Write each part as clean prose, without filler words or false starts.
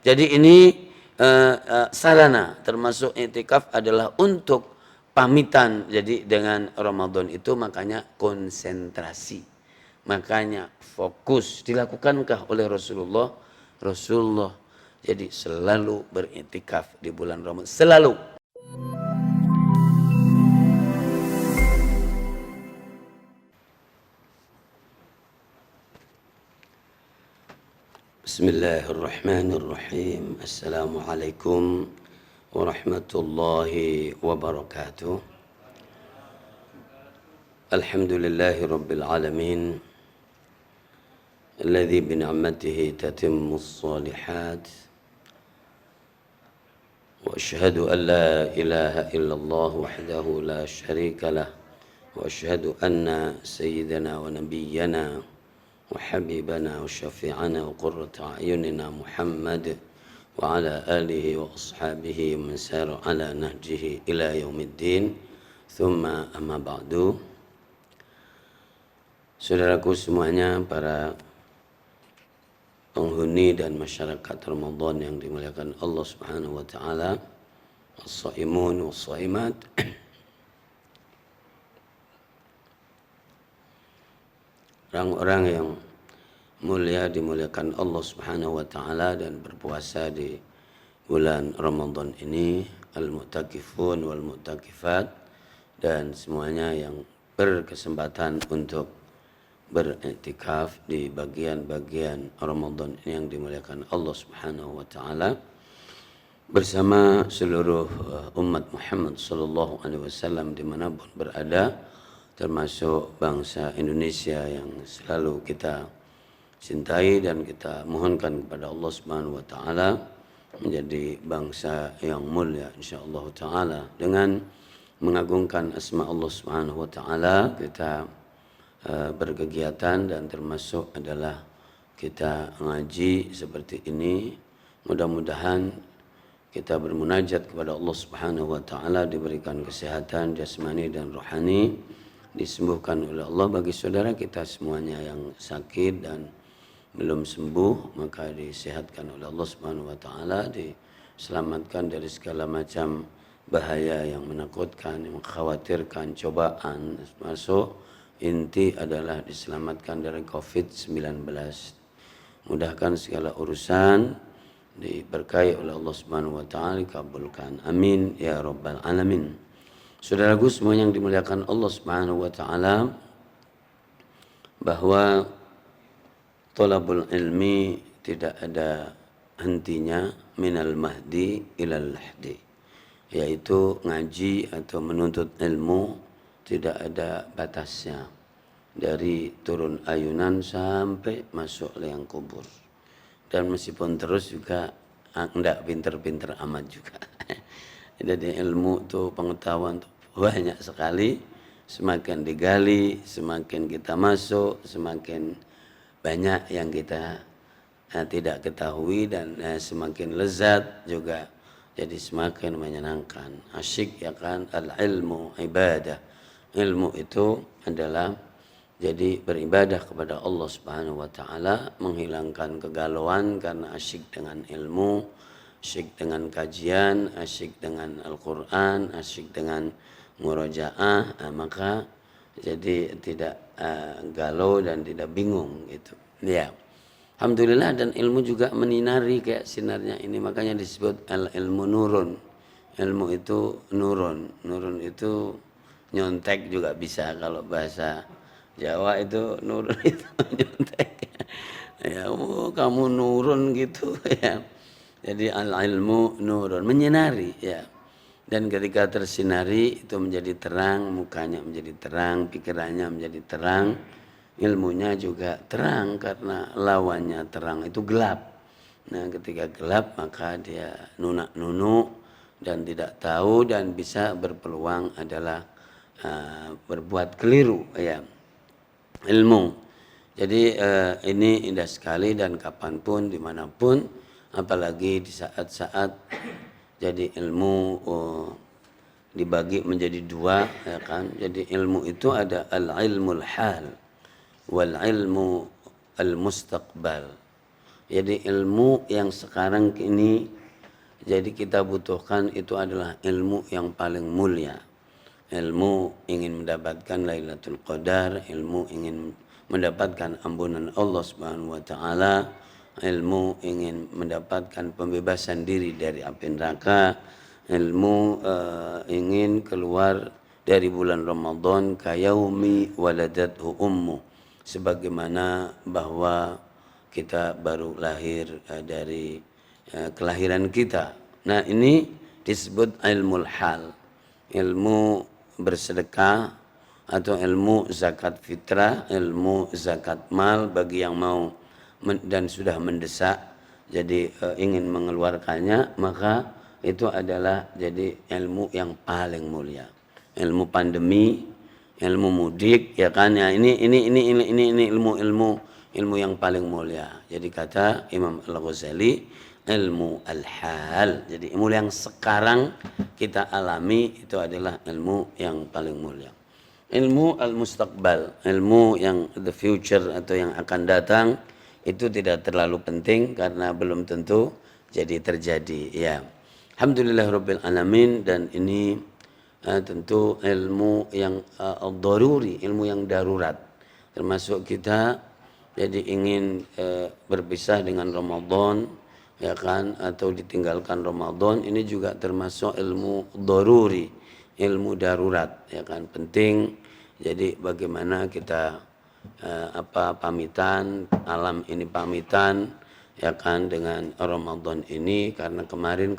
Jadi ini sarana, termasuk i'tikaf adalah untuk pamitan. Jadi dengan Ramadan itu makanya konsentrasi. Makanya fokus. Dilakukankah oleh Rasulullah? Rasulullah jadi selalu beriktikaf di bulan Ramadan. Selalu. Bismillahirrahmanirrahim. Assalamualaikum warahmatullahi wabarakatuh. Alhamdulillahi rabbil alamin. الذي بنعمته تتم الصالحات وأشهد أن لا إله إلا الله وحده لا شريك له وأشهد أن سيدنا ونبينا وحبيبنا وشفيعنا وقرة أعيننا محمد وعلى آله وأصحابه ومن سار على نهجه إلى يوم الدين ثم أما بعد. Saudaraku semuanya, para penghuni dan masyarakat Ramadan yang dimuliakan Allah Subhanahu wa taala, as-shaimun was-shaimat. Orang-orang yang mulia dimuliakan Allah Subhanahu wa taala dan berpuasa di bulan Ramadan ini, al-mu'takifun wal mu'takifat, dan semuanya yang berkesempatan untuk beriktikaf di bagian-bagian Ramadan yang dimuliakan Allah Subhanahu wa taala bersama seluruh umat Muhammad sallallahu alaihi wasallam dimanapun berada, termasuk bangsa Indonesia yang selalu kita cintai dan kita mohonkan kepada Allah Subhanahu wa taala menjadi bangsa yang mulia insyaallah taala. Dengan mengagungkan asma Allah Subhanahu wa taala kita berkegiatan dan termasuk adalah kita ngaji seperti ini. Mudah-mudahan kita bermunajat kepada Allah Subhanahu wa taala diberikan kesehatan jasmani dan rohani, disembuhkan oleh Allah. Bagi saudara kita semuanya yang sakit dan belum sembuh, maka disehatkan oleh Allah Subhanahu wa taala, diselamatkan dari segala macam bahaya yang menakutkan, yang mengkhawatirkan, cobaan, masuk inti adalah diselamatkan dari COVID-19. Mudahkan segala urusan, diberkahi oleh Allah Subhanahu wa taala, dikabulkan. Amin ya rabbal alamin. Saudaraku semua yang dimuliakan Allah Subhanahu wa taala, bahwa thalabul ilmi tidak ada hentinya minal mahdi ilal lahdi, yaitu ngaji atau menuntut ilmu tidak ada batasnya, dari turun ayunan sampai masuk liang kubur. Dan meskipun terus juga enggak pinter-pinter amat juga. Jadi ilmu tuh, pengetahuan tuh banyak sekali. Semakin digali, semakin kita masuk, semakin banyak yang kita tidak ketahui, dan semakin lezat juga. Jadi semakin menyenangkan, asyik ya kan. Al-ilmu ibadah. Ilmu itu adalah jadi beribadah kepada Allah Subhanahu wa taala, menghilangkan kegalauan karena asyik dengan ilmu, asyik dengan kajian, asyik dengan Al-Qur'an, asyik dengan murajaah, maka jadi tidak galau dan tidak bingung gitu. Ya. Alhamdulillah, dan ilmu juga menyinari kayak sinarnya ini, makanya disebut al-ilmu nurun. Ilmu itu nurun. Nurun itu nyontek juga bisa, kalau bahasa Jawa itu nurun itu nyontek. Ya, kamu nurun gitu ya. Jadi al-ilmu nurun, menyinari ya. Dan ketika tersinari itu menjadi terang, mukanya menjadi terang, pikirannya menjadi terang, ilmunya juga terang, karena lawannya terang itu gelap. Nah, ketika gelap maka dia nunak-nunuk dan tidak tahu, dan bisa berpeluang adalah berbuat keliru ya ilmu. Jadi ini indah sekali, dan kapanpun dimanapun, apalagi di saat-saat jadi ilmu dibagi menjadi dua ya kan. Jadi ilmu itu ada al-ilmul hal wal ilmu al-mustaqbal. Jadi ilmu yang sekarang ini jadi kita butuhkan itu adalah ilmu yang paling mulia. Ilmu ingin mendapatkan Lailatul Qadar, ilmu ingin mendapatkan ampunan Allah Subhanahu wa taala, ilmu ingin mendapatkan pembebasan diri dari api neraka, ilmu ingin keluar dari bulan Ramadan kayaumi waladathu ummu, sebagaimana bahwa kita baru lahir dari kelahiran kita. Nah, ini disebut ilmu hal, ilmu bersedekah atau ilmu zakat fitrah, ilmu zakat mal bagi yang mau dan sudah mendesak jadi ingin mengeluarkannya, maka itu adalah jadi ilmu yang paling mulia. Ilmu pandemi, ilmu mudik, ya kan, ya ini ilmu yang paling mulia. Jadi kata Imam Al-Ghazali, ilmu al-hal. Jadi ilmu yang sekarang kita alami itu adalah ilmu yang paling mulia. Ilmu al-mustaqbal, ilmu yang the future atau yang akan datang, itu tidak terlalu penting karena belum tentu jadi terjadi, ya. Alhamdulillahirabbil alamin. Dan ini tentu ilmu yang daruri, ilmu yang darurat. Termasuk kita jadi ingin berpisah dengan Ramadan, ya kan, atau ditinggalkan Ramadan, ini juga termasuk ilmu daruri, ilmu darurat, ya kan, penting. Jadi bagaimana kita pamitan, alam ini pamitan, ya kan, dengan Ramadan ini, karena kemarin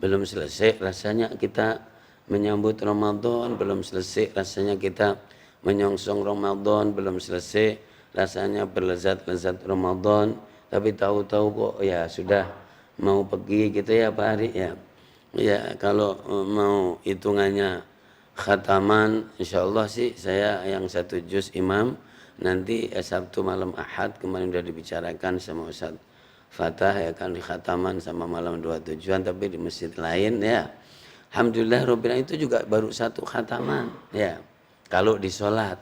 belum selesai rasanya kita menyambut Ramadan, belum selesai rasanya kita menyongsong Ramadan, belum selesai rasanya berlezat-lezat Ramadan, tapi tahu-tahu kok ya sudah mau pergi gitu ya Pak Ari, ya. Ya kalau mau hitungannya khataman, insyaallah sih saya yang 1 juz imam, nanti Sabtu malam Ahad kemarin sudah dibicarakan sama Ustaz Fatah, ya kan, di khataman sama malam 27-an tapi di masjid lain, ya. Alhamdulillah Rabbil itu juga baru 1 khataman, ya. Kalau di sholat,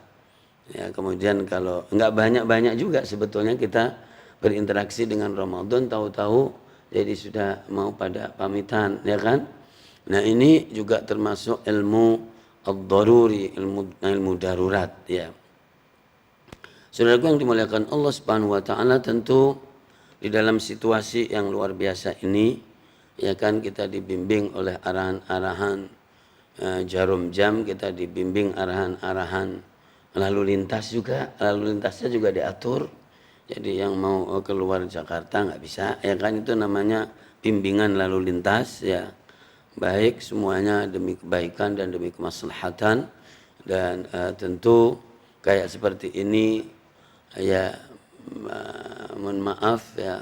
ya, kemudian kalau enggak banyak-banyak juga sebetulnya kita berinteraksi dengan Ramadan, tahu-tahu jadi sudah mau pada pamitan, ya kan. Nah, ini juga termasuk ilmu ad-daruri, ilmu darurat, ya. Saudaraku yang dimuliakan Allah Subhanahu wa taala, tentu di dalam situasi yang luar biasa ini, ya kan, kita dibimbing oleh arahan-arahan jarum jam, kita dibimbing arahan-arahan lalu lintas juga, lalu lintasnya juga diatur. Jadi yang mau keluar Jakarta nggak bisa, ya kan, itu namanya bimbingan lalu lintas, ya. Baik, semuanya demi kebaikan dan demi kemaslahatan. Dan tentu kayak seperti ini, ya, mohon maaf ya,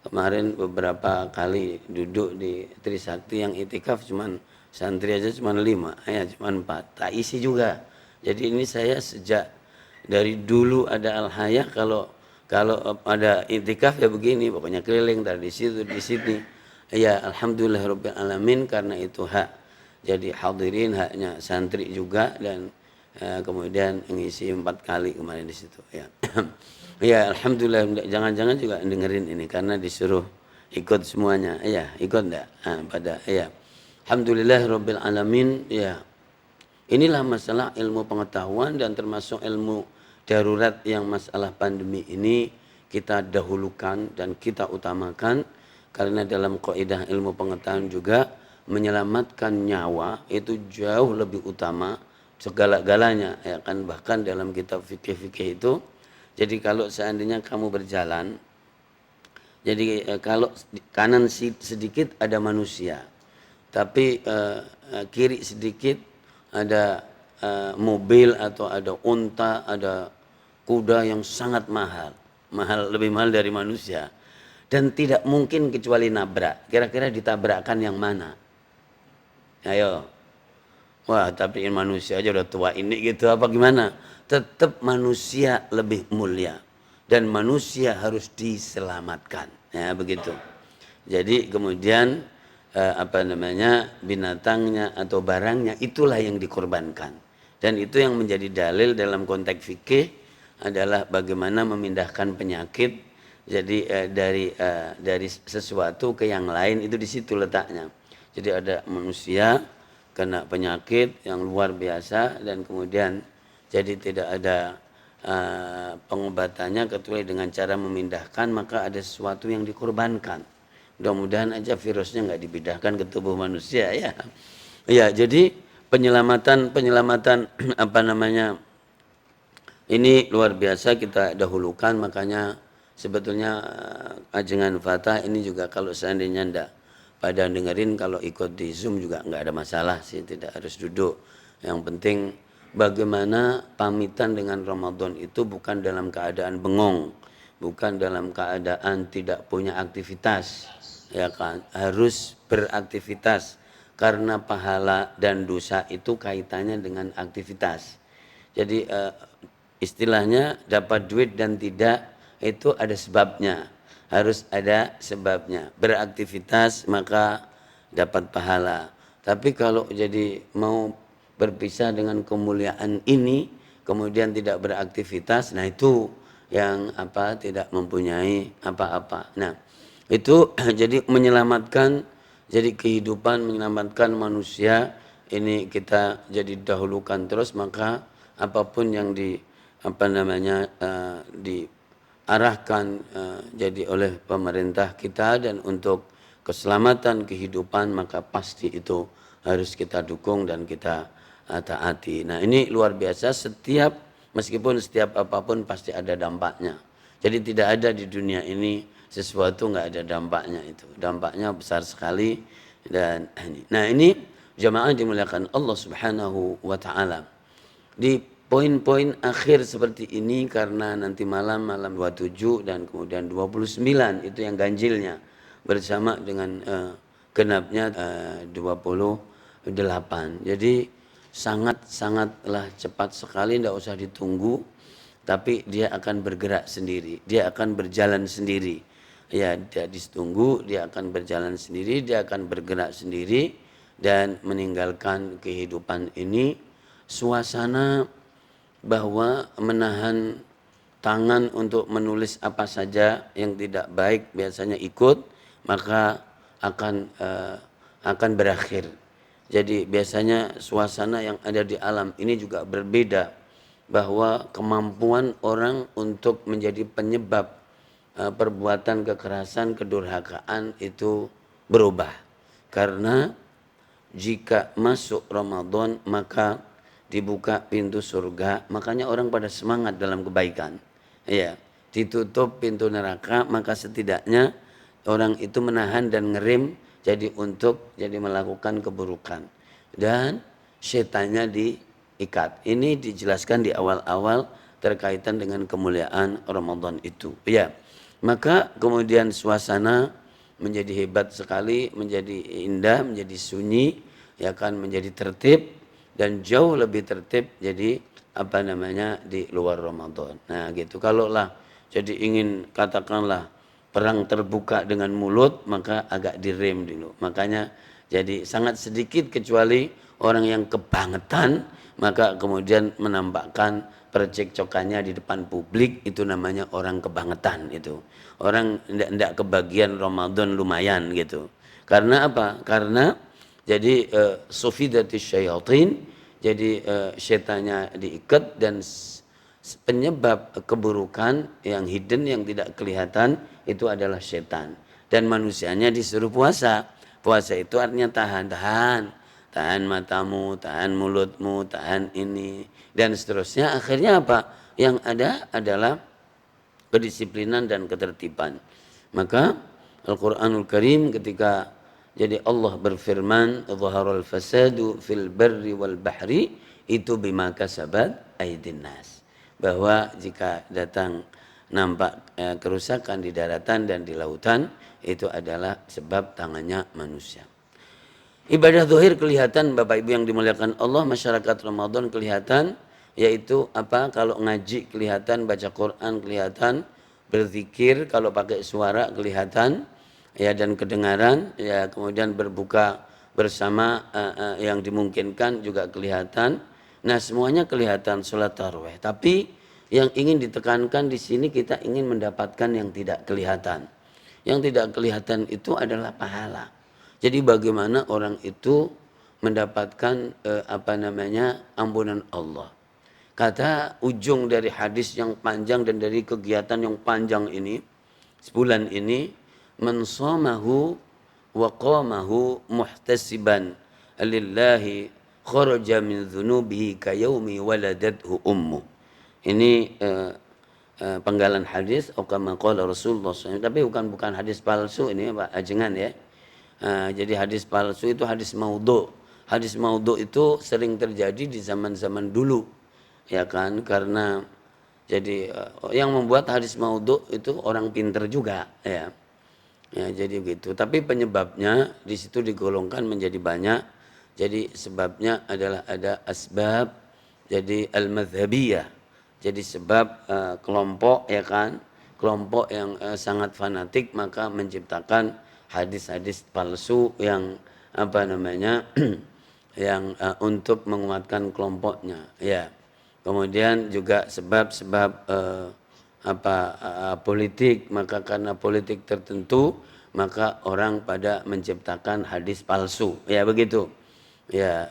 kemarin beberapa kali duduk di Trisakti yang itikaf cuman santri aja cuman 5, ya cuman 4, tak isi juga. Jadi ini saya sejak dari dulu ada Al-Hayah, kalau ada itikaf ya begini, pokoknya keliling dari di situ di sini. Ya alhamdulillah rabbil alamin, karena itu hak jadi hadirin, haknya santri juga, dan kemudian ngisi 4 kali kemarin di situ, ya. Ya alhamdulillah, jangan-jangan juga dengerin ini karena disuruh ikut semuanya, ya, ikut enggak pada, ya. Alhamdulillah rabbil alamin, ya. Inilah masalah ilmu pengetahuan, dan termasuk ilmu darurat yang masalah pandemi ini kita dahulukan dan kita utamakan, karena dalam kaidah ilmu pengetahuan juga menyelamatkan nyawa itu jauh lebih utama segala-galanya, ya kan. Bahkan dalam kitab fikih-fikih itu, jadi kalau seandainya kamu berjalan, jadi kalau kanan sedikit ada manusia, tapi kiri sedikit ada mobil atau ada unta, ada kuda yang sangat mahal, lebih mahal dari manusia, dan tidak mungkin kecuali nabrak. Kira-kira ditabrakkan yang mana? Ayo. Wah, tapi manusia aja udah tua ini gitu, apa gimana? Tetap manusia lebih mulia dan manusia harus diselamatkan, ya begitu. Jadi kemudian binatangnya atau barangnya itulah yang dikorbankan, dan itu yang menjadi dalil dalam konteks fikih adalah bagaimana memindahkan penyakit Jadi dari sesuatu ke yang lain itu di situ letaknya. Jadi ada manusia kena penyakit yang luar biasa dan kemudian jadi tidak ada pengobatannya kecuali dengan cara memindahkan, maka ada sesuatu yang dikorbankan. Mudah-mudahan aja virusnya nggak dipindahkan ke tubuh manusia ya. Ya, jadi penyelamatan apa namanya ini luar biasa kita dahulukan, makanya sebetulnya ajengan Fatah ini juga kalau seandainya ndak pada dengerin, kalau ikut di Zoom juga nggak ada masalah sih, tidak harus duduk. Yang penting bagaimana pamitan dengan Ramadan itu bukan dalam keadaan bengong, bukan dalam keadaan tidak punya aktivitas, ya kan, harus beraktivitas karena pahala dan dosa itu kaitannya dengan aktivitas. Jadi istilahnya dapat duit dan tidak itu ada sebabnya, harus ada sebabnya. Beraktivitas maka dapat pahala. Tapi kalau jadi mau berpisah dengan kemuliaan ini kemudian tidak beraktivitas, nah itu yang tidak mempunyai apa-apa. Nah, itu jadi menyelamatkan, jadi kehidupan, menyelamatkan manusia ini kita jadi dahulukan terus, maka apapun yang diarahkan jadi oleh pemerintah kita dan untuk keselamatan kehidupan, maka pasti itu harus kita dukung dan kita taati. Nah, ini luar biasa, meskipun setiap apapun pasti ada dampaknya. Jadi tidak ada di dunia ini sesuatu nggak ada dampaknya, itu dampaknya besar sekali. Dan ini jamaah dimuliakan Allah Subhanahu wa taala. Di poin-poin akhir seperti ini, karena nanti malam 27 dan kemudian 29 itu yang ganjilnya bersama dengan genapnya 28. Jadi sangatlah cepat sekali, tidak usah ditunggu, tapi dia akan bergerak sendiri, dia akan berjalan sendiri. Ya, dia ditunggu, dia akan berjalan sendiri, dia akan bergerak sendiri dan meninggalkan kehidupan ini. Suasana bahwa menahan tangan untuk menulis apa saja yang tidak baik biasanya ikut, maka akan berakhir. Jadi biasanya suasana yang ada di alam ini juga berbeda, bahwa kemampuan orang untuk menjadi penyebab perbuatan kekerasan, kedurhakaan itu berubah. Karena jika masuk Ramadan maka dibuka pintu surga, makanya orang pada semangat dalam kebaikan. Ya, ditutup pintu neraka, maka setidaknya orang itu menahan dan ngerem jadi melakukan keburukan. Dan setannya diikat. Ini dijelaskan di awal-awal terkaitan dengan kemuliaan Ramadan itu. Ya. Maka kemudian suasana menjadi hebat sekali, menjadi indah, menjadi sunyi, ya kan, menjadi tertib dan jauh lebih tertib jadi di luar Ramadan. Nah, gitu. Kalaulah jadi ingin katakanlah perang terbuka dengan mulut, maka agak direm dulu. Makanya jadi sangat sedikit kecuali orang yang kebangetan, maka kemudian menampakkan percekcokannya di depan publik, itu namanya orang kebangetan itu. Orang tidak kebagian Ramadan lumayan gitu. Karena apa? Karena jadi sufidatis syayatin, jadi setannya diikat dan penyebab keburukan yang hidden, yang tidak kelihatan itu adalah setan. Dan manusianya disuruh puasa. Puasa itu artinya tahan matamu, tahan mulutmu, tahan ini dan seterusnya. Akhirnya apa? Yang ada adalah kedisiplinan dan ketertiban. Maka Al-Qur'anul Karim ketika jadi Allah berfirman, "Dhaharal fasadu fil barri wal bahri" itu bima kasabat aydin nas. Bahwa jika datang nampak kerusakan di daratan dan di lautan, itu adalah sebab tangannya manusia. Ibadah zahir kelihatan, Bapak Ibu yang dimuliakan Allah, masyarakat Ramadan kelihatan, yaitu apa? Kalau ngaji kelihatan, baca Quran kelihatan, berzikir kalau pakai suara kelihatan, ya, dan kedengaran, ya, kemudian berbuka bersama yang dimungkinkan juga kelihatan. Nah, semuanya kelihatan, sholat tarawih. Tapi Yang ingin ditekankan di sini kita ingin mendapatkan yang tidak kelihatan. Yang tidak kelihatan itu adalah pahala. Jadi bagaimana orang itu mendapatkan ampunan Allah. Kata ujung dari hadis yang panjang dan dari kegiatan yang panjang ini, sebulan ini, man shamahu wa qamahu muhtasiban lillahi kharaja min dhunubihi kayaumi waladathu ummu. Ini penggalan hadis kama qala Rasulullah SAW, tapi bukan hadis palsu ini Pak Ajengan ya. Jadi hadis palsu itu hadis maudhu. Hadis maudhu itu sering terjadi di zaman-zaman dulu. Ya kan, karena jadi yang membuat hadis maudhu itu orang pinter juga ya. Ya jadi begitu. Tapi penyebabnya di situ digolongkan menjadi banyak. Jadi sebabnya adalah ada asbab jadi al-madhhabiyah. Jadi sebab kelompok ya kan, kelompok yang sangat fanatik maka menciptakan hadis-hadis palsu yang yang untuk menguatkan kelompoknya ya. Kemudian juga sebab-sebab politik, maka karena politik tertentu maka orang pada menciptakan hadis palsu ya begitu. Ya,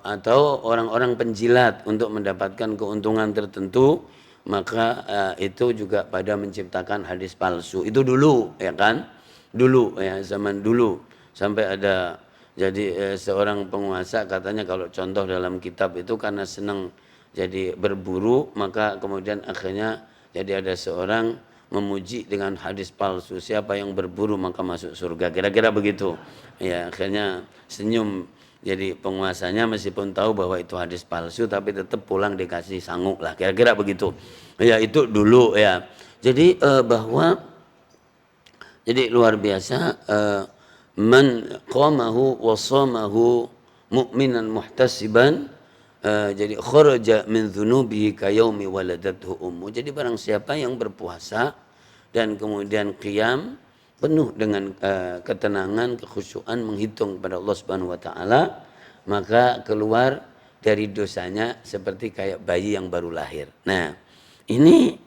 atau orang-orang penjilat untuk mendapatkan keuntungan tertentu maka itu juga pada menciptakan hadis palsu. Itu dulu ya kan, dulu ya, zaman dulu sampai ada jadi seorang penguasa katanya kalau contoh dalam kitab itu karena senang jadi berburu maka kemudian akhirnya jadi ada seorang memuji dengan hadis palsu, siapa yang berburu maka masuk surga, kira-kira begitu ya. Akhirnya senyum jadi penguasanya meskipun tahu bahwa itu hadis palsu tapi tetap pulang dikasih sanggup lah, kira-kira begitu ya. Itu dulu ya. Jadi bahwa jadi luar biasa, man qamahu wa shamahu mu'minan muhtasiban, jadi kharaja min dzunubihi kayaumi waladathu ummu. Jadi barang siapa yang berpuasa dan kemudian qiyam penuh dengan ketenangan, kekhusyuan, menghitung kepada Allah Subhanahu wa taala, maka keluar dari dosanya seperti kayak bayi yang baru lahir. Nah, ini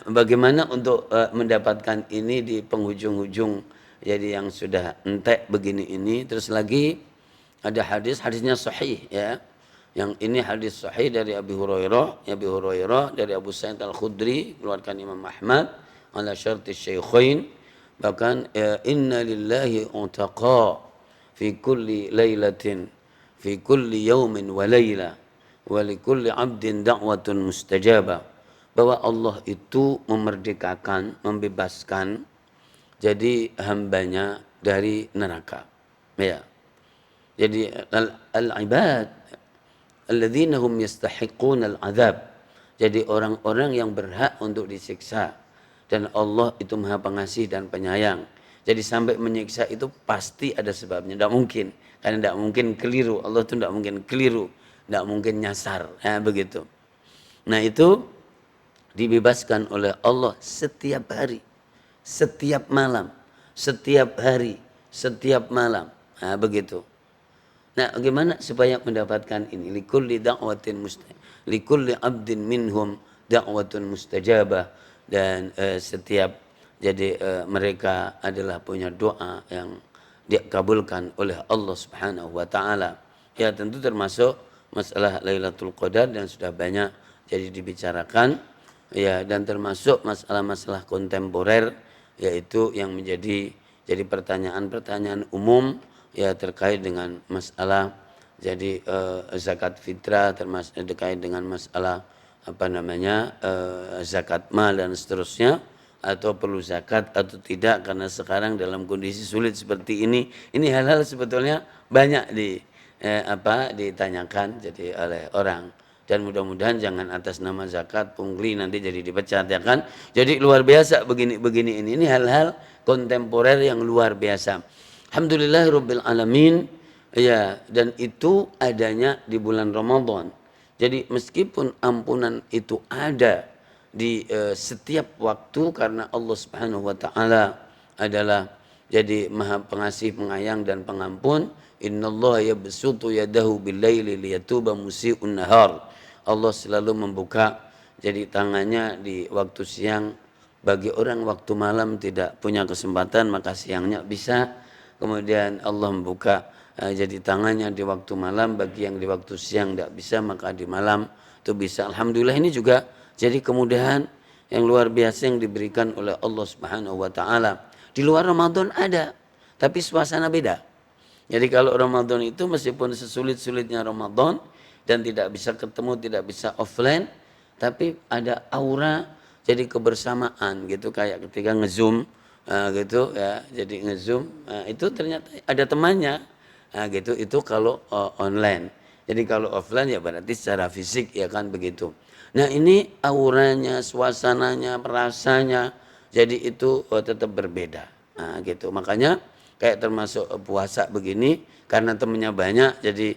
bagaimana untuk mendapatkan ini di penghujung-hujung jadi yang sudah entek begini ini. Terus lagi ada hadisnya sahih ya. Yang ini hadis sahih dari Abi Hurairah, dari Abu Sa'id Al-Khudri, keluarkan Imam Ahmad ala syarti syaikhain. Bahkan inna lillahi utaqa fi kulli lailatin fi kulli yaumin wa laila wa li kulli 'abdin da'watun mustajabah, bahwa Allah itu memerdekakan, membebaskan jadi hambanya dari neraka ya. Jadi al-ibad alladzina hum yastahiquna al-'adzab, jadi orang-orang yang berhak untuk disiksa. Dan Allah itu maha pengasih dan penyayang. Jadi sampai menyiksa itu pasti ada sebabnya. Tidak mungkin. Karena tidak mungkin keliru. Allah itu tidak mungkin keliru. Tidak mungkin nyasar. Nah, begitu. Nah itu dibebaskan oleh Allah setiap hari. Setiap malam. Setiap hari. Setiap malam. Nah begitu. Nah bagaimana supaya mendapatkan ini? Likulli da'watin likulli abdin minhum da'watun mustajabah. Dan setiap jadi mereka adalah punya doa yang dikabulkan oleh Allah Subhanahu wa taala. Ya tentu termasuk masalah Lailatul Qadar dan sudah banyak jadi dibicarakan ya, dan termasuk masalah-masalah kontemporer yaitu yang menjadi jadi pertanyaan-pertanyaan umum ya terkait dengan masalah jadi zakat fitrah, termasuk terkait dengan masalah zakat mal dan seterusnya, atau perlu zakat atau tidak karena sekarang dalam kondisi sulit seperti ini hal-hal sebetulnya banyak ditanyakan jadi oleh orang. Dan mudah-mudahan jangan atas nama zakat pungli nanti jadi dipecat ya kan. Jadi luar biasa begini ini hal-hal kontemporer yang luar biasa. Alhamdulillahirabbil alamin ya, dan itu adanya di bulan Ramadan. Jadi meskipun ampunan itu ada di setiap waktu karena Allah Subhanahu wa taala adalah jadi Maha Pengasih, Penyayang dan Pengampun. Innallaha yabsutu yadahu bil-laili liyatuba musii'un nahar. Allah selalu membuka jadi tangannya di waktu siang. Bagi orang waktu malam tidak punya kesempatan maka siangnya bisa. Kemudian Allah membuka jadi tangannya di waktu malam. Bagi yang di waktu siang tidak bisa maka di malam itu bisa. Alhamdulillah ini juga jadi kemudahan yang luar biasa yang diberikan oleh Allah Subhanahu wa taala. Di luar Ramadan ada, tapi suasana beda. Jadi kalau Ramadan itu meskipun sesulit-sulitnya Ramadan dan tidak bisa ketemu, tidak bisa offline, tapi ada aura jadi kebersamaan gitu, kayak ketika ngezoom gitu ya, jadi ngezoom itu ternyata ada temannya gitu, itu kalau online. Jadi kalau offline ya berarti secara fisik ya kan begitu. Nah ini auranya, suasananya, rasanya jadi itu tetap berbeda gitu. Makanya kayak termasuk puasa begini karena temennya banyak jadi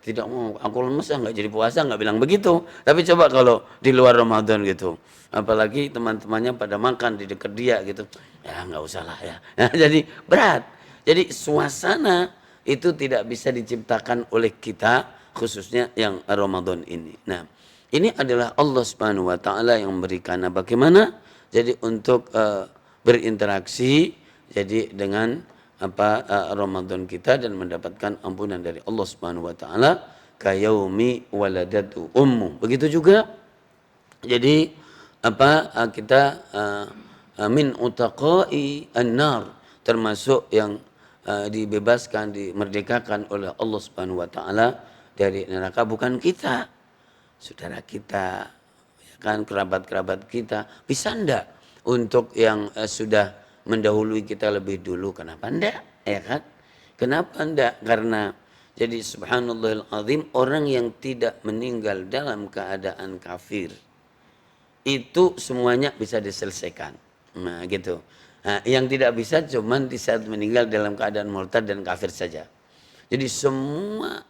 tidak mau aku lemes nggak jadi puasa, nggak bilang begitu. Tapi coba kalau di luar Ramadan gitu, apalagi teman-temannya pada makan di dekat dia gitu, ya nggak usah lah ya. Nah, jadi berat. Jadi suasana itu tidak bisa diciptakan oleh kita khususnya yang Ramadan ini. Nah ini adalah Allah Subhanahu Wa Taala yang memberikan. Nah, bagaimana jadi untuk berinteraksi jadi dengan Ramadan kita dan mendapatkan ampunan dari Allah Subhanahu wa taala kayaumi waladatu ummu. Begitu juga jadi kita min utaqai an-nar, termasuk yang dibebaskan, dimerdekakan oleh Allah Subhanahu wa taala dari neraka bukan kita, saudara kita, ya kan, kerabat-kerabat kita. Bisa enggak untuk yang sudah mendahului kita lebih dulu, kenapa enggak, ya kan? Kenapa enggak? Karena jadi subhanallahil azim, orang yang tidak meninggal dalam keadaan kafir itu semuanya bisa diselesaikan. Nah, gitu. Nah, yang tidak bisa cuman di saat meninggal dalam keadaan murtad dan kafir saja. Jadi semua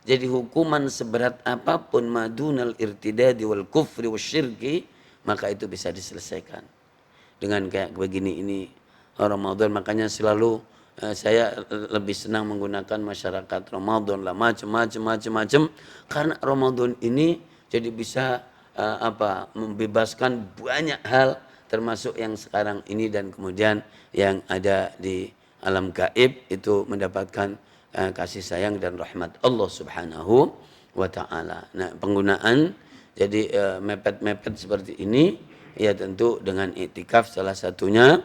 jadi hukuman seberat apapun madunal irtidadi wal kufri wasyirki, maka itu bisa diselesaikan dengan kayak begini ini Ramadan. Makanya selalu saya lebih senang menggunakan masyarakat Ramadan lah, macam karena Ramadan ini jadi bisa membebaskan banyak hal termasuk yang sekarang ini dan kemudian yang ada di alam gaib itu mendapatkan kasih sayang dan rahmat Allah Subhanahu wa taala. Nah, penggunaan jadi mepet-mepet seperti ini ya tentu dengan iktikaf salah satunya.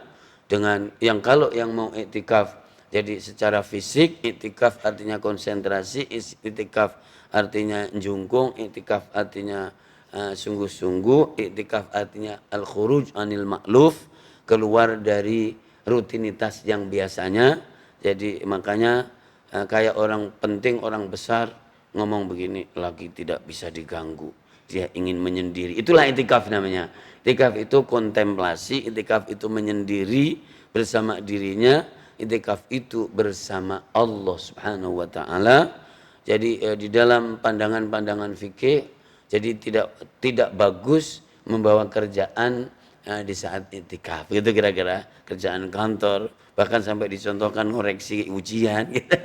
Dengan yang kalau yang mau iktikaf jadi secara fisik, iktikaf artinya konsentrasi, iktikaf artinya jungkung, iktikaf artinya sungguh-sungguh, iktikaf artinya al-khuruj anil ma'luf, keluar dari rutinitas yang biasanya. Jadi makanya kayak orang penting, orang besar ngomong begini, lagi tidak bisa diganggu, dia ingin menyendiri. Itulah iktikaf namanya. Iktikaf itu kontemplasi, iktikaf itu menyendiri bersama dirinya, iktikaf itu bersama Allah Subhanahu wa taala. Jadi di dalam pandangan-pandangan fikih, jadi tidak bagus membawa kerjaan di saat iktikaf. Gitu kira-kira, kerjaan kantor, bahkan sampai dicontohkan koreksi ujian gitu.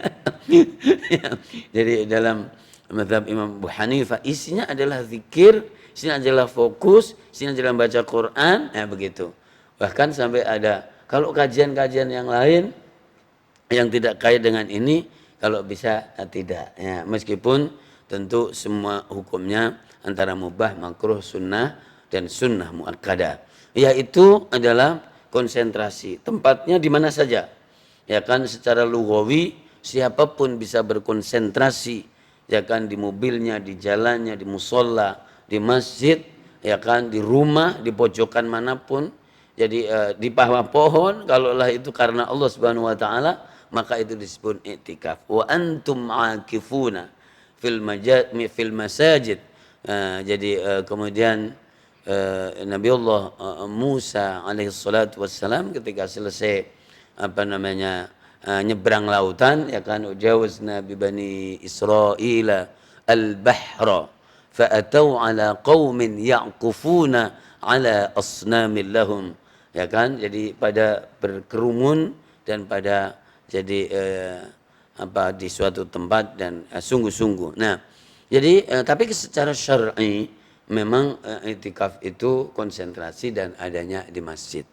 Jadi dalam mazhab Imam Abu Hanifah isinya adalah zikir, isinya adalah fokus, isinya adalah baca Quran, ya begitu. Bahkan sampai ada kalau kajian-kajian yang lain yang tidak kait dengan ini, kalau bisa tidak. Ya, meskipun tentu semua hukumnya antara mubah, makruh, sunnah dan sunnah muakkadah. Yaitu adalah konsentrasi. Tempatnya di mana saja. Ya kan, secara lughawi siapapun bisa berkonsentrasi, ya kan, di mobilnya, di jalannya, di musola, di masjid, ya kan, di rumah, di pojokan manapun. Jadi di bawah pohon, kalaulah itu karena Allah Subhanahu wa taala, maka itu disebut iktikaf. Wa antum aakifuna fil masajid. Jadi kemudian Nabi Allah Musa alaihi salatu wassalam ketika selesai nyebrang lautan, ya kan, ujawazna bi bani Israila al-bahra fa'atau ala qaumin ya'kufuna ala asnamin lahum, ya kan, jadi pada berkerumun dan pada jadi di suatu tempat dan sungguh-sungguh. Nah, jadi tapi secara syar'i memang i'tikaf itu konsentrasi dan adanya di masjid.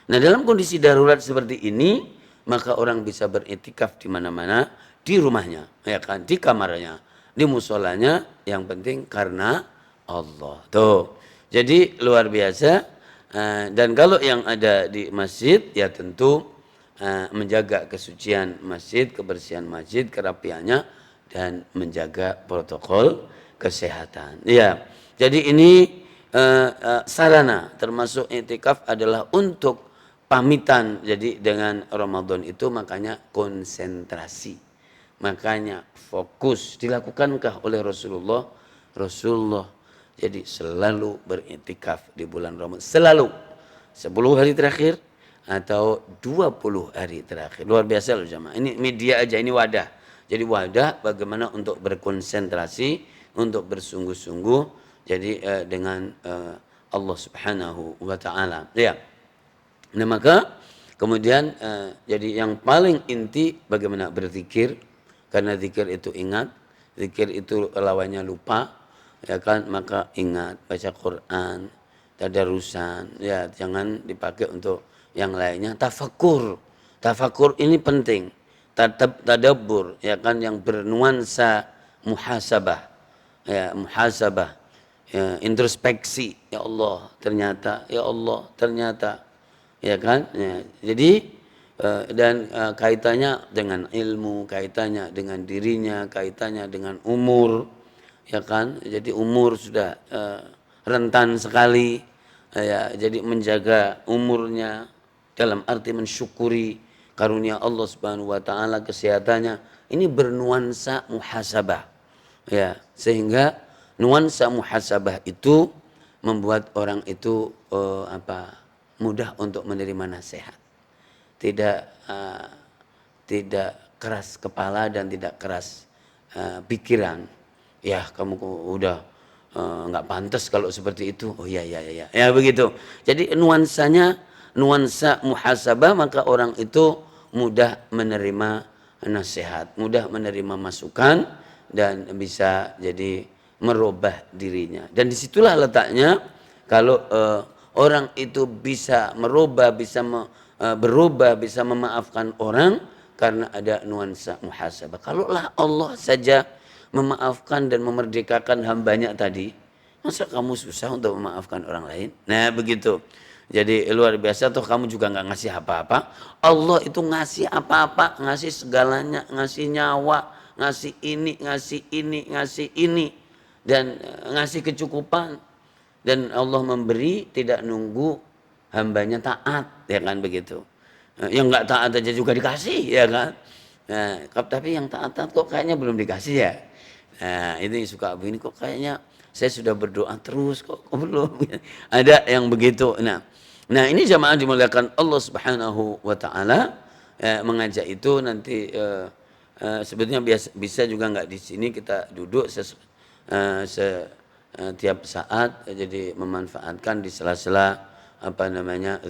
Nah, dalam kondisi darurat seperti ini, maka orang bisa beriktikaf di mana-mana, di rumahnya, ya kan, di kamarnya, di musolanya, yang penting karena Allah. Tuh. Jadi luar biasa. Dan kalau yang ada di masjid, ya tentu menjaga kesucian masjid, kebersihan masjid, kerapiannya, dan menjaga protokol kesehatan. Ya, jadi ini sarana termasuk i'tikaf adalah untuk pamitan. Jadi dengan Ramadan itu makanya konsentrasi, makanya fokus. Dilakukankah oleh Rasulullah? Rasulullah jadi selalu beriktikaf di bulan Ramadan, selalu 10 hari terakhir atau 20 hari terakhir. Luar biasa loh jamaah. Ini media aja, ini wadah. Jadi wadah bagaimana untuk berkonsentrasi, untuk bersungguh-sungguh jadi dengan Allah Subhanahu wa taala. Ya. Nah, maka kemudian jadi yang paling inti bagaimana berzikir, karena zikir itu ingat, zikir itu lawannya lupa. Ya kan, maka ingat, baca Quran, tadarusan, ya jangan dipakai untuk yang lainnya. Tafakur ini penting, tadabbur, ya kan, yang bernuansa muhasabah, ya muhasabah, ya, introspeksi. Ya Allah ternyata, ya Allah ternyata, ya kan, ya, jadi dan kaitannya dengan ilmu, kaitannya dengan dirinya, kaitannya dengan umur, ya kan, jadi umur sudah rentan sekali, ya, jadi menjaga umurnya dalam arti mensyukuri karunia Allah Subhanahu wa taala, kesehatannya ini bernuansa muhasabah, ya, sehingga nuansa muhasabah itu membuat orang itu mudah untuk menerima nasihat, tidak keras kepala dan tidak keras pikiran. Ya kamu udah nggak pantas kalau seperti itu. Oh iya ya begitu. Jadi nuansanya nuansa muhasabah, maka orang itu mudah menerima nasihat, mudah menerima masukan, dan bisa jadi merubah dirinya. Dan disitulah letaknya kalau orang itu bisa merubah, bisa berubah, bisa memaafkan orang karena ada nuansa muhasabah. Kalaulah Allah saja memaafkan dan memerdekakan hambanya tadi, masa kamu susah untuk memaafkan orang lain? Nah begitu. Jadi luar biasa. Toh kamu juga nggak ngasih apa-apa. Allah itu ngasih apa-apa, ngasih segalanya, ngasih nyawa, ngasih ini, ngasih ini, ngasih ini, dan ngasih kecukupan. Dan Allah memberi tidak nunggu hambanya taat, ya kan begitu. Yang nggak taat aja juga dikasih, ya kan. Nah, tapi yang taat kok kayaknya belum dikasih ya. Nah, ini suka begini, kok kayaknya saya sudah berdoa terus kok belum. Ada yang begitu. Nah ini jamaah dimuliakan Allah Subhanahu wa taala, mengajak itu nanti sebetulnya bisa juga nggak di sini, kita duduk setiap saat, jadi memanfaatkan di sela-sela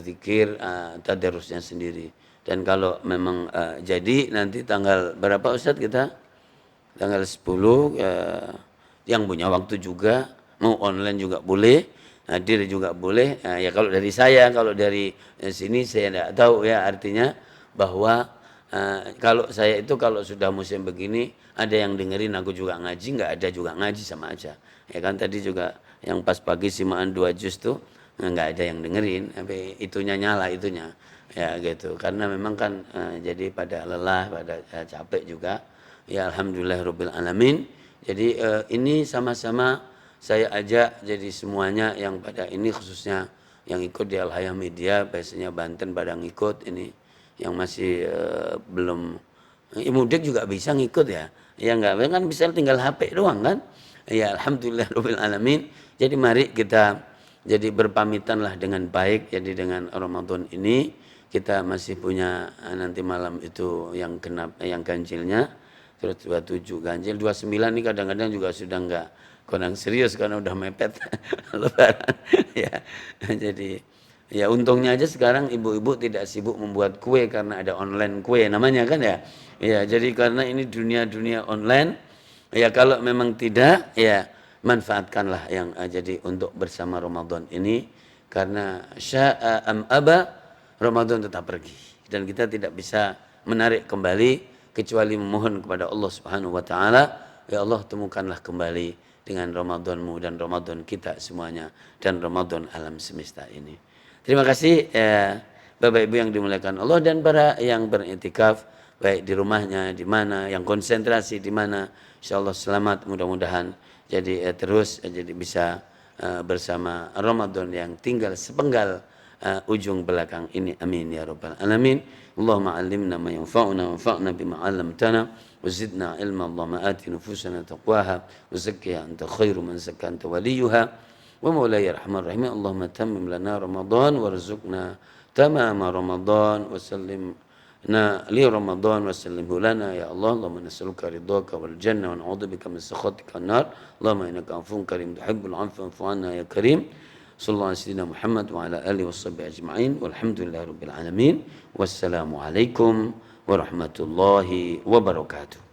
zikir, tadarusnya sendiri. Dan kalau memang jadi nanti tanggal berapa Ustadz kita? Tanggal 10, yang punya waktu juga, mau online juga boleh, hadir juga boleh. Ya kalau dari saya, kalau dari sini saya tidak tahu ya, artinya bahwa kalau saya itu kalau sudah musim begini, ada yang dengerin aku juga ngaji, nggak ada juga ngaji, sama aja. Ya kan, tadi juga yang pas pagi simaan 2 juz tuh nggak ada yang dengerin, tapi itunya nyala itunya, ya gitu. Karena memang kan jadi pada lelah, pada capek juga. Ya alhamdulillah rabbil alamin. Jadi ini sama-sama saya ajak, jadi semuanya yang pada ini, khususnya yang ikut di Al Hayah Media, biasanya Banten pada ngikut ini, yang masih belum mudik juga bisa ngikut ya. Ya enggak, kan bisa tinggal HP doang kan. Ya alhamdulillah rabbil alamin. Jadi mari kita jadi berpamitanlah dengan baik. Jadi dengan Ramadan ini kita masih punya nanti malam itu yang genap, yang ganjilnya. Terus 27 ganjil, 29 ini kadang-kadang juga sudah enggak, kurang serius karena udah mepet lebaran. Ya. Jadi ya untungnya aja sekarang ibu-ibu tidak sibuk membuat kue karena ada online kue namanya kan ya. Ya, jadi karena ini dunia-dunia online, ya kalau memang tidak ya manfaatkanlah yang jadi untuk bersama Ramadan ini, karena sya'a am aba Ramadan tetap pergi dan kita tidak bisa menarik kembali kecuali memohon kepada Allah Subhanahu wa taala, ya Allah temukanlah kembali dengan Ramadanmu dan Ramadan kita semuanya dan Ramadan alam semesta ini. Terima kasih Bapak Ibu yang dimuliakan Allah dan para yang beriktikaf baik di rumahnya, di mana yang konsentrasi di mana, insyaallah selamat, mudah-mudahan jadi terus jadi bisa bersama Ramadan yang tinggal sepenggal ujung belakang ini, amin ya rabbal alamin. Allahumma allimna ma yanfa'una wanfa'na bima 'allamtana wa zidna ilma. Allahumma ati nufusana taqwaha wa zakkiha anta khairu man zakka anta waliyuha wa mawlaya arhamar rahimin. Allahumma tammim lana Ramadan warzuqna tamama Ramadan wa sallim li Ramadan wa sallimhu lana ya Allah. Allahumma nas'aluka ridhaka wal jannah wa na'udzubika min sakhatika an-nar. Allahumma innaka 'afuwwun karim tuhibbul 'afwa fa'fu 'anna ya karim. Sallallahu alaihi wasallam Muhammad wa ala alihi washabbihi ajma'in walhamdulillahi rabbil alamin. Wassalamu alaikum warahmatullahi wabarakatuh.